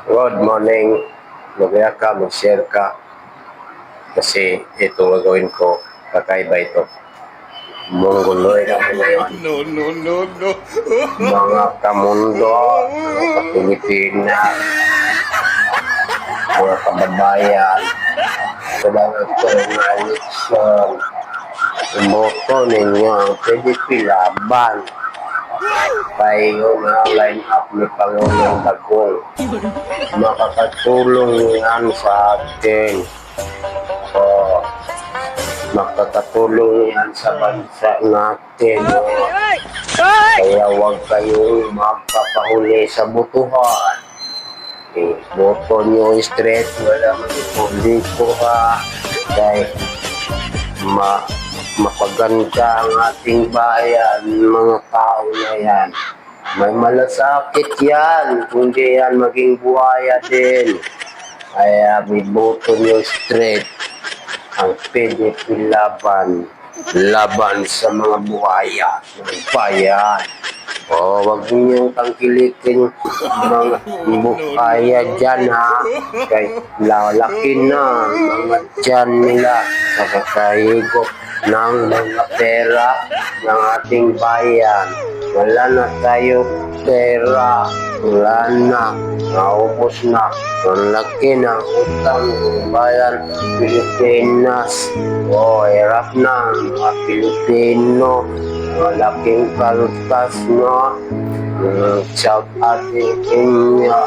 Good morning. Lugaya ka, mag-share ka. Kasi ito gagawin ko, kakaiba ito. Mongoloid ako ngayon. No, no, no, no. Mga kamundo, mga ka-Pilipinas, mga kababayan, kailangan ko na eleksyon. Iboto ninyo ang PDP laban. Kayo na line up ni Pangulong Bagong. Makakatulong yan sa atin. So, makakatulong yan sa bansa natin. Kaya huwag kayong magpapahuli sa butuhan. Boto nyo straight, wala mag-ipuli ko ha. Dahil mapaganda ang ating bayan, mga tao na yan. May malasakit yan, kundi yan maging buhaya din. Kaya biboto nyo straight ang PDP laban sa mga buhaya ng bayan. Wag niyong tangkilikin mga buhaya dyan ha. Kay lalaki na mga dyan nila sa kakahigop ng mga pera ng ating bayan. Wala na tayo pera. Wala na. Naubos na. Ang laki ng utang ng bayan Pilipinas. Hirap na ang mga Pilipino. Malaking kalutas no. Shout out inyo.